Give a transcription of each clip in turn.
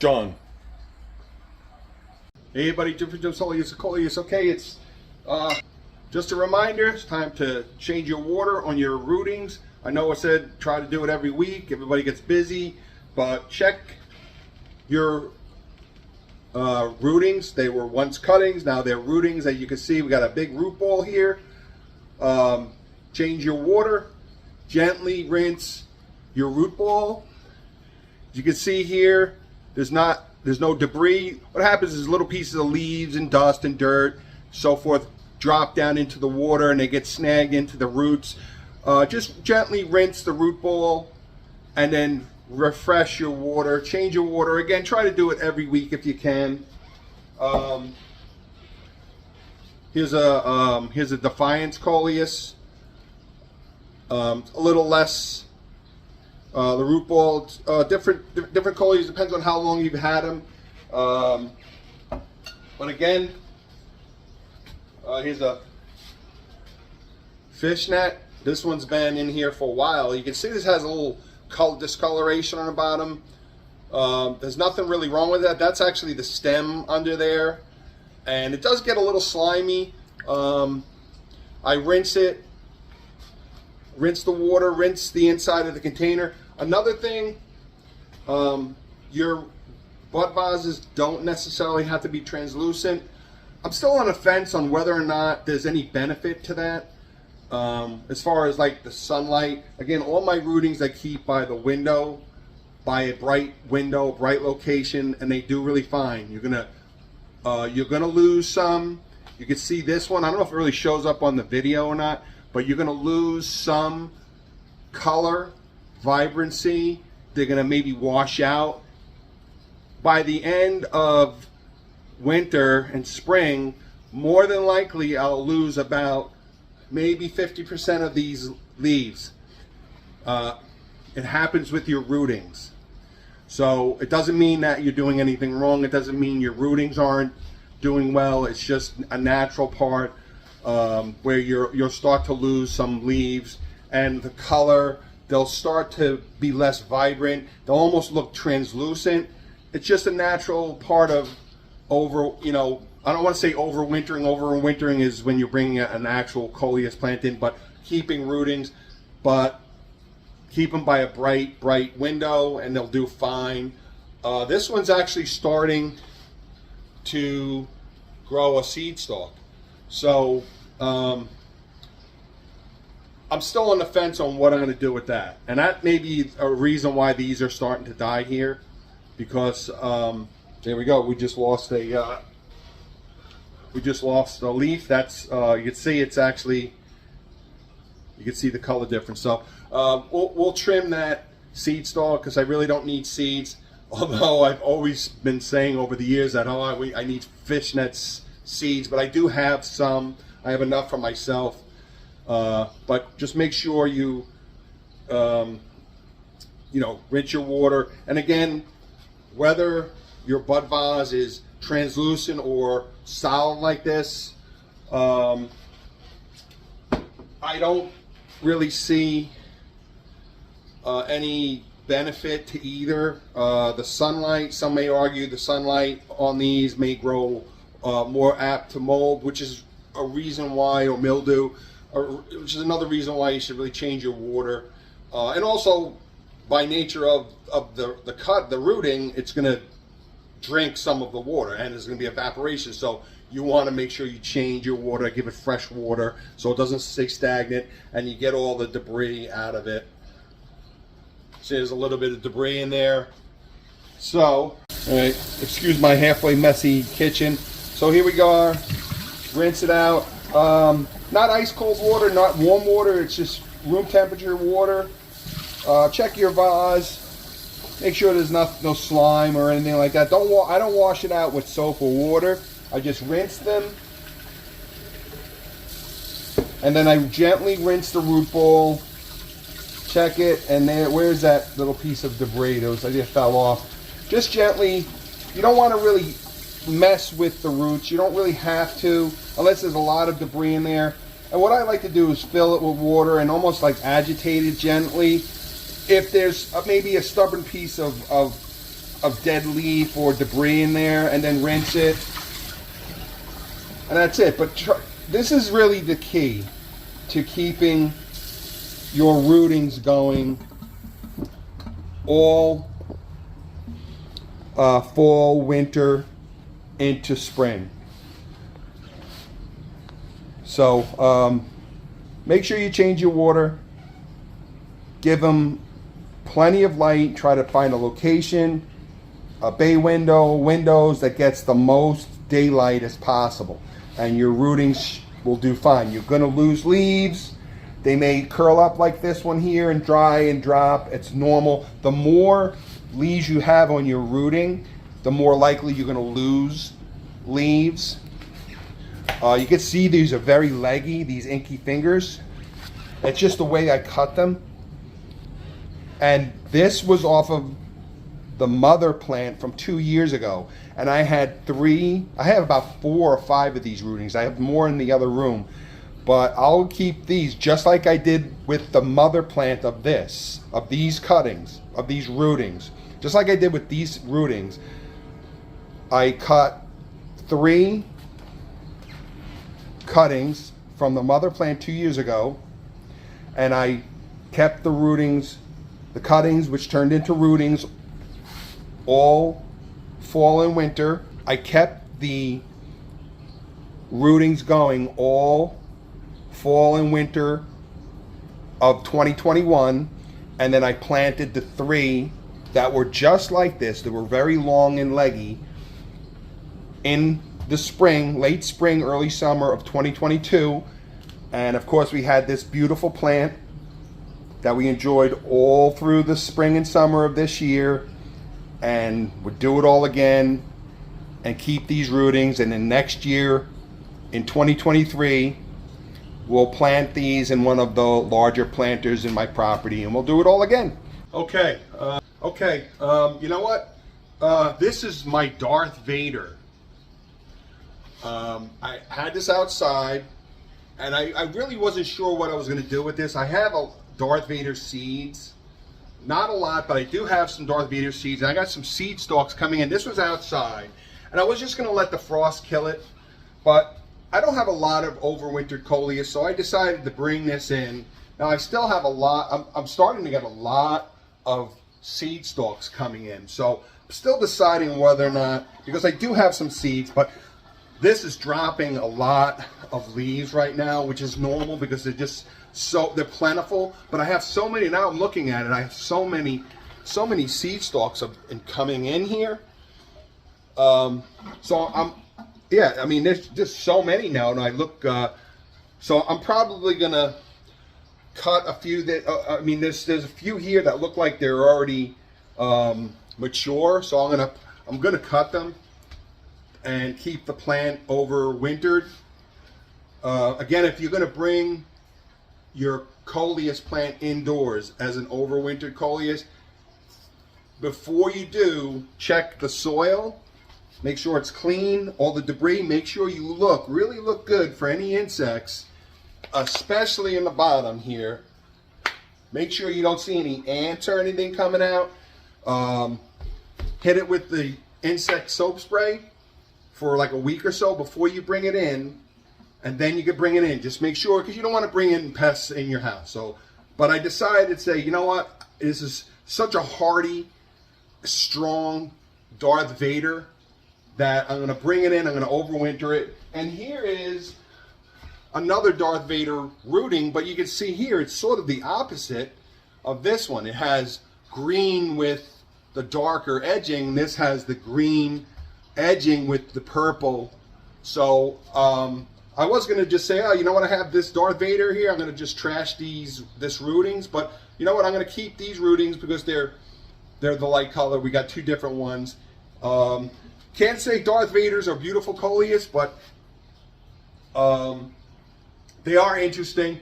Done. Hey everybody, Coleus. Okay, it's just a reminder, it's time to change your water on your rootings. I know I said try to do it every week, everybody gets busy, but check your rootings. They were once cuttings, now they're rootings. As you can see, we got a big root ball here. Change your water, gently rinse your root ball. As you can see here, there's no debris. What happens is little pieces of leaves and dust and dirt, so forth, drop down into the water and they get snagged into the roots. Just gently rinse the root ball and then refresh your water, change your water. Again, try to do it every week if you can. Here's a Defiance Coleus. A little less. The root ball, different Coleus, depends on how long you've had them. But again, here's a fishnet. This one's been in here for a while. You can see this has a little discoloration on the bottom. There's nothing really wrong with that. That's actually the stem under there. And it does get a little slimy. I rinse it. Rinse the water, rinse the inside of the container. Another thing, your bud vases don't necessarily have to be translucent. I'm still on the fence on whether or not there's any benefit to that. As far as like the sunlight, again, all my rootings I keep by the window, by a bright window, bright location, and they do really fine. You're gonna lose some. You can see this one. I don't know if it really shows up on the video or not, but you're gonna lose some color, vibrancy. They're gonna maybe wash out. By the end of winter and spring, more than likely I'll lose about maybe 50% of these leaves. It happens with your rootings. So it doesn't mean that you're doing anything wrong. It doesn't mean your rootings aren't doing well. It's just a natural part where you'll start to lose some leaves, and the color, they'll start to be less vibrant. They'll almost look translucent. It's just a natural part of I don't want to say overwintering. Overwintering is when you're bringing an actual Coleus plant in, but keeping rootings, but keep them by a bright window and they'll do fine. This one's actually starting to grow a seed stalk. So I'm still on the fence on what I'm going to do with that, and that may be a reason why these are starting to die here, because there we go. We just lost a leaf. That's you can see it's actually, you can see the color difference. So we'll trim that seed stalk because I really don't need seeds. Although I've always been saying over the years that I need fishnets seeds, but I do have some. I have enough for myself. But just make sure you rinse your water. And again, whether your bud vase is translucent or solid like this, I don't really see any benefit to either. The sunlight, some may argue the sunlight on these may grow more apt to mold, which is a reason why, or mildew, which is another reason why you should really change your water. And also, by nature of the rooting, it's going to drink some of the water, and there's going to be evaporation. So you want to make sure you change your water, give it fresh water, so it doesn't stay stagnant, and you get all the debris out of it. See, there's a little bit of debris in there. So, all right, excuse my halfway messy kitchen. So here we go. Rinse it out. Not ice cold water, not warm water. It's just room temperature water. Check your vase. Make sure there's no slime or anything like that. I don't wash it out with soap or water. I just rinse them, and then I gently rinse the root ball. Check it, and there. Where's that little piece of debris? Those I just fell off. Just gently. You don't want to really mess with the roots. You don't really have to, unless there's a lot of debris in there. And what I like to do is fill it with water and almost like agitate it gently. If there's maybe a stubborn piece of of dead leaf or debris in there, and then rinse it. And that's it. But this is really the key to keeping your rootings going all fall, winter, into spring. So make sure you change your water. Give them plenty of light. Try to find a location, a bay window, windows that gets the most daylight as possible, and your rootings will do fine. You're going to lose leaves. They may curl up like this one here and dry and drop. It's normal. The more leaves you have on your rooting, the more likely you're going to lose leaves. You can see these are very leggy, these inky fingers. It's just the way I cut them. And this was off of the mother plant from 2 years ago. And I have about 4 or 5 of these rootings. I have more in the other room. But I'll keep these just like I did with the mother plant of these cuttings, of these rootings. Just like I did with these rootings. I cut 3 cuttings from the mother plant 2 years ago. And I kept the rootings, the cuttings, which turned into rootings, all fall and winter. I kept the rootings going all fall and winter of 2021, and then I planted the 3 that were just like this. They were very long and leggy in the spring, late spring, early summer of 2022. And of course we had this beautiful plant that we enjoyed all through the spring and summer of this year, and we'll do it all again and keep these rootings. And then next year in 2023 we'll plant these in one of the larger planters in my property, and we'll do it all again. Okay, you know what? This is my Darth Vader. I had this outside, and I really wasn't sure what I was going to do with this. I have a Darth Vader seeds. Not a lot, but I do have some Darth Vader seeds. And I got some seed stalks coming in. This was outside, and I was just going to let the frost kill it. But I don't have a lot of overwintered Coleus, so I decided to bring this in. Now I still have a lot. I'm starting to get a lot of seed stalks coming in. So I'm still deciding whether or not, because I do have some seeds, but this is dropping a lot of leaves right now, which is normal because they're just they're plentiful. But I have so many, now I'm looking at it, I have so many seed stalks coming in here. Yeah, I mean, there's just so many now, and I look, so I'm probably gonna cut a few that, I mean, there's a few here that look like they're already mature, so I'm gonna cut them and keep the plant overwintered. Again, if you're gonna bring your Coleus plant indoors as an overwintered Coleus, before you do, check the soil. Make sure it's clean, all the debris. Make sure you really look good for any insects, especially in the bottom here. Make sure you don't see any ants or anything coming out. Hit it with the insect soap spray for like a week or so before you bring it in, and then you can bring it in. Just make sure, because you don't want to bring in pests in your house. So, but I decided to say, you know what? This is such a hardy, strong Darth Vader that I'm going to bring it in, I'm going to overwinter it. And here is another Darth Vader rooting, but you can see here it's sort of the opposite of this one. It has green with the darker edging. This has the green edging with the purple. So I was going to just say, oh, you know what, I have this Darth Vader here, I'm going to just trash this rootings, but you know what, I'm going to keep these rootings because they're the light color. We got 2 different ones. Can't say Darth Vaders are beautiful Coleus, but they are interesting,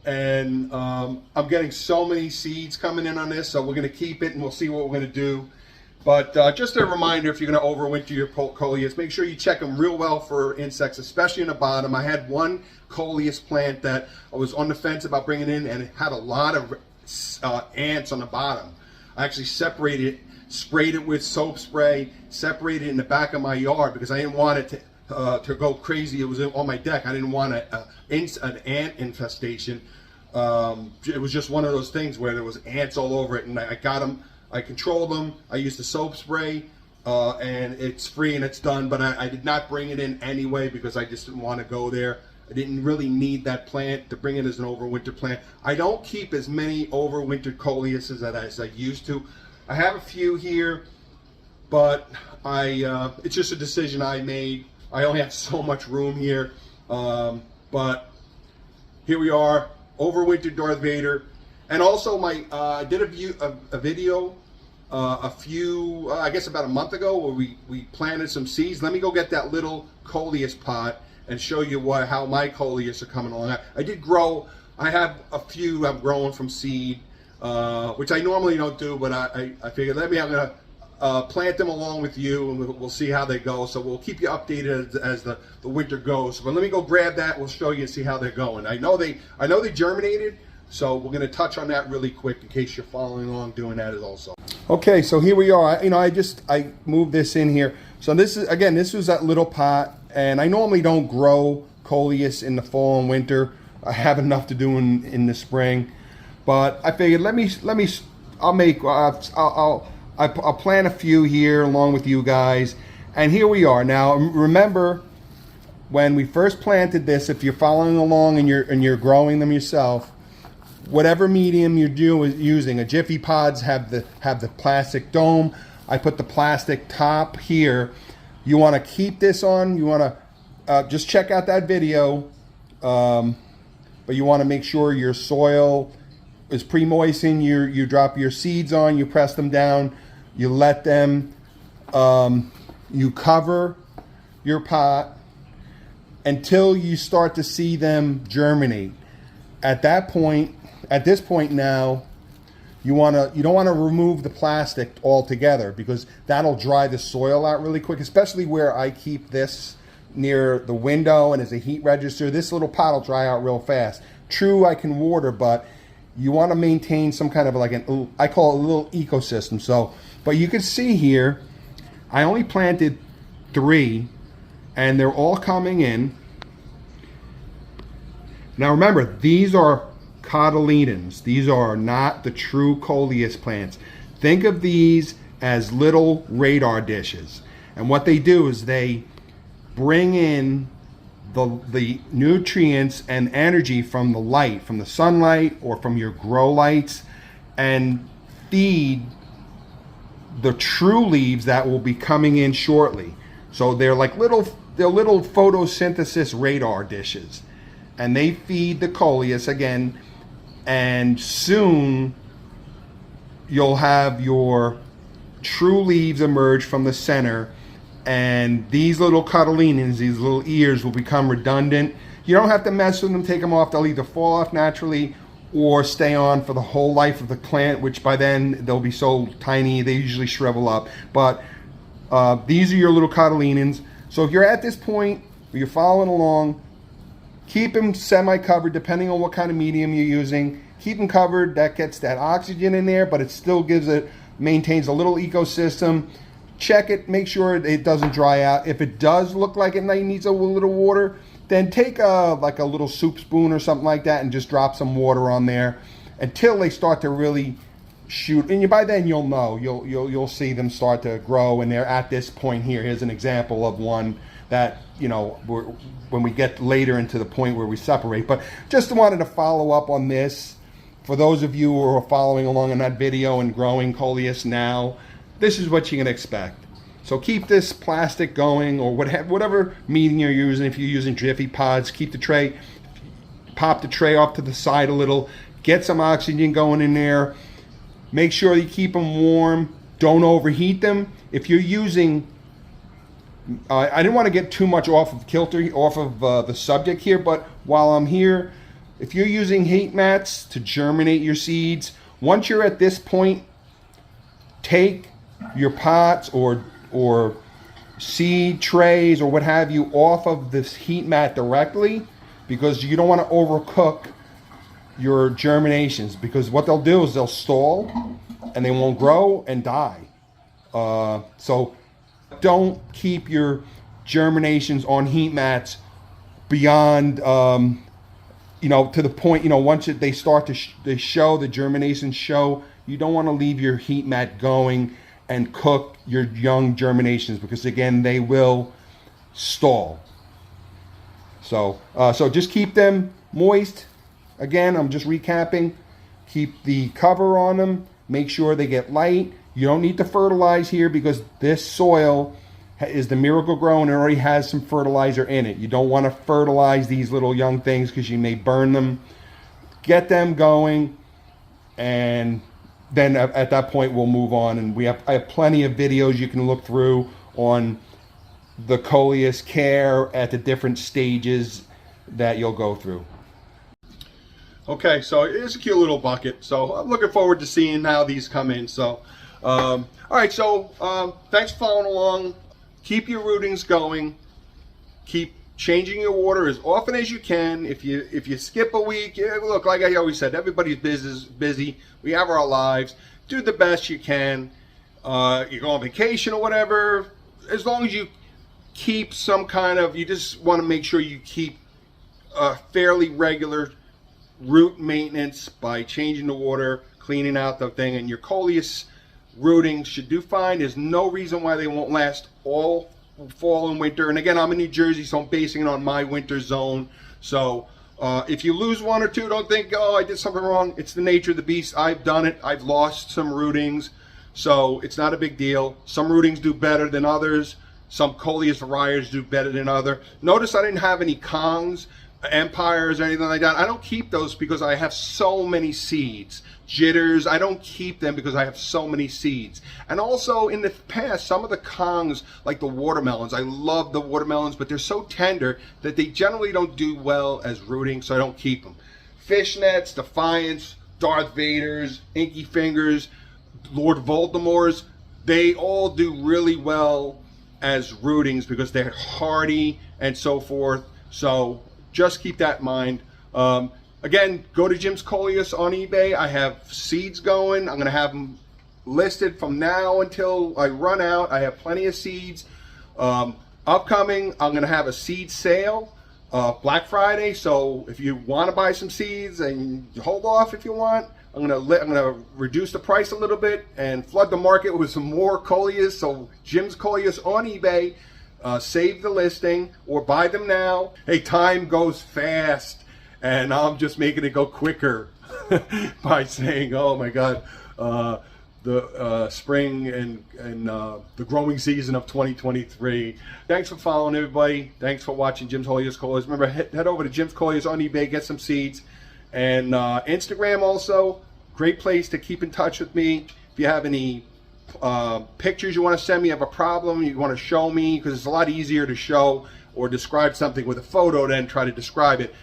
and I'm getting so many seeds coming in on this, so we're going to keep it and we'll see what we're going to do. But just a reminder, if you're going to overwinter your Coleus, make sure you check them real well for insects, especially in the bottom. I had one Coleus plant that I was on the fence about bringing in, and it had a lot of ants on the bottom. I actually separated it, sprayed it with soap spray, separated it in the back of my yard because I didn't want it to go crazy. It was on my deck. I didn't want an ant infestation. It was just one of those things where there was ants all over it, and I got them. I controlled them. I used the soap spray, and it's free and it's done. But I did not bring it in anyway because I just didn't want to go there. I didn't really need that plant to bring it as an overwinter plant. I don't keep as many overwintered Coleuses as I used to. I have a few here, but it's just a decision I made. I only have so much room here, but here we are, overwintered Darth Vader. And also I did a video I guess about a month ago where we planted some seeds. Let me go get that little Coleus pot and show you how my Coleus are coming along. I did grow. I have a few I'm growing from seed, which I normally don't do, but I figured I'm going to plant them along with you, and we'll see how they go. So we'll keep you updated as the winter goes. But let me go grab that. We'll show you and see how they're going. I know they germinated, so we're going to touch on that really quick in case you're following along doing that also. Okay, so here we are. I moved this in here. So this was that little pot, and I normally don't grow Coleus in the fall and winter. I have enough to do in the spring, but I figured I'll plant a few here along with you guys, and here we are. Now remember, when we first planted this, if you're following along and you're growing them yourself, whatever medium you're using, a Jiffy Pods have the plastic dome. I put the plastic top here. You want to keep this on. You want to just check out that video, but you want to make sure your soil is pre-moistened. You drop your seeds on. You press them down. You let them. You cover your pot until you start to see them germinate. At this point now, you don't want to remove the plastic altogether because that'll dry the soil out really quick, especially where I keep this near the window and as a heat register. This little pot will dry out real fast. True, I can water, but you want to maintain some kind of I call it a little ecosystem. So, but you can see here, I only planted 3 and they're all coming in. Now remember, these are cotyledons. These are not the true Coleus plants. Think of these as little radar dishes. And what they do is they bring in the nutrients and energy from the light, from the sunlight or from your grow lights, and feed the true leaves that will be coming in shortly. So they're little photosynthesis radar dishes. And they feed the Coleus again, and soon you'll have your true leaves emerge from the center, and these little cotyledons, these little ears, will become redundant. You don't have to mess with them, take them off. They'll either fall off naturally or stay on for the whole life of the plant, which by then they'll be so tiny they usually shrivel up. But these are your little cotyledons. So if you're at this point where you're following along, keep them semi-covered depending on what kind of medium you're using. Keep them covered. That gets that oxygen in there, but it still maintains a little ecosystem. Check it, make sure it doesn't dry out. If it does look like it needs a little water, then take a little soup spoon or something like that and just drop some water on there until they start to really shoot. And by then you'll know. You'll see them start to grow, and they're at this point here. Here's an example of one that, when we get later into the point where we separate. But just wanted to follow up on this. For those of you who are following along in that video and growing Coleus now, this is what you can expect. So keep this plastic going, or whatever medium you're using. If you're using Jiffy Pods, keep the tray, pop the tray off to the side a little, get some oxygen going in there. Make sure you keep them warm. Don't overheat them. If you're using I didn't want to get too much off of the subject here, but while I'm here, if you're using heat mats to germinate your seeds, once you're at this point, take your pots or seed trays or what have you off of this heat mat directly, because you don't want to overcook your germinations, because what they'll do is they'll stall and they won't grow and die. So don't keep your germinations on heat mats beyond, you know, to the point, you know, once they start to they show, the germinations show, you don't want to leave your heat mat going and cook your young germinations, because again, they will stall. So just keep them moist. Again, I'm just recapping. Keep the cover on them. Make sure they get light. You don't need to fertilize here, because this soil is the Miracle Grow and it already has some fertilizer in it. You don't want to fertilize these little young things because you may burn them. Get them going, and then at that point we'll move on. And I have plenty of videos you can look through on the Coleus care at the different stages that you'll go through. Okay, so it's a cute little bucket. So I'm looking forward to seeing how these come in. So, all right, so thanks for following along. Keep your rootings going. Keep changing your water as often as you can. If you skip a week, look, like I always said, everybody's busy. We have our lives. Do the best you can. You go on vacation or whatever. As long as you keep some kind of, you just want to make sure you keep a fairly regular root maintenance by changing the water, cleaning out the thing, and your Coleus rootings should do fine. There's no reason why they won't last all fall and winter. And again, I'm in New Jersey, so I'm basing it on my winter zone. So if you lose one or two, don't think, oh, I did something wrong. It's the nature of the beast. I've done it. I've lost some rootings, so it's not a big deal. Some rootings do better than others. Some Coleus varieties do better than other. Notice I didn't have any Kongs, Empires, or anything like that. I don't keep those because I have so many seeds. Jitters, I don't keep them because I have so many seeds. And also in the past, some of the Kongs, like the watermelons, I love the watermelons, but they're so tender that they generally don't do well as rooting, so I don't keep them. Fishnets, Defiance, Darth Vaders, Inky Fingers, Lord Voldemorts, they all do really well as rootings because they're hardy and so forth. So just keep that in mind. Again, go to Jim's Coleus on eBay. I have seeds going. I'm going to have them listed from now until I run out. I have plenty of seeds. Upcoming, I'm going to have a seed sale, Black Friday. So if you want to buy some seeds, and hold off if you want, I'm going to reduce the price a little bit and flood the market with some more Coleus. So Jim's Coleus on eBay. Save the listing or buy them now. Hey, time goes fast, and I'm just making it go quicker by saying, oh my God, the spring and the growing season of 2023. Thanks for following, everybody. Thanks for watching Jim's Coleus. Remember, head over to Jim's Coleus on eBay, get some seeds. And Instagram also, great place to keep in touch with me. If you have any pictures you want to send me, have a problem you want to show me, because it's a lot easier to show or describe something with a photo than try to describe it.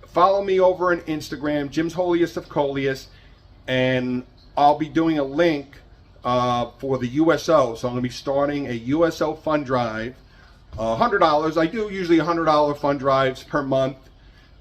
Follow me over on Instagram, Jim's Holiest of Coleus, and I'll be doing a link for the USO. So I'm going to be starting a USO fund drive, $100. I do usually $100 fund drives per month.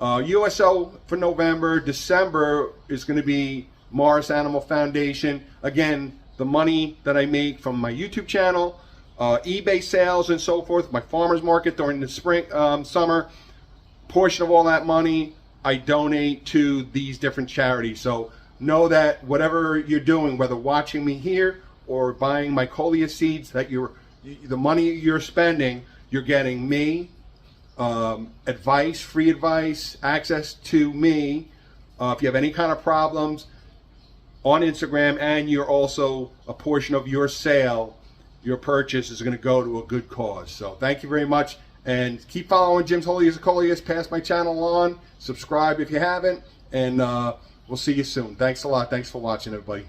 USO for November. December is going to be Morris Animal Foundation. Again, the money that I make from my YouTube channel, eBay sales and so forth, my farmer's market during the spring, summer, portion of all that money I donate to these different charities. So know that whatever you're doing, whether watching me here or buying my Coleus seeds, that the money you're spending, you're getting me, advice, free advice, access to me if you have any kind of problems on Instagram, and you're also, a portion of your sale, your purchase is going to go to a good cause. So thank you very much, and keep following Jim's Holiest of Coleus. Pass my channel on, subscribe if you haven't, and we'll see you soon. Thanks a lot. Thanks for watching, everybody.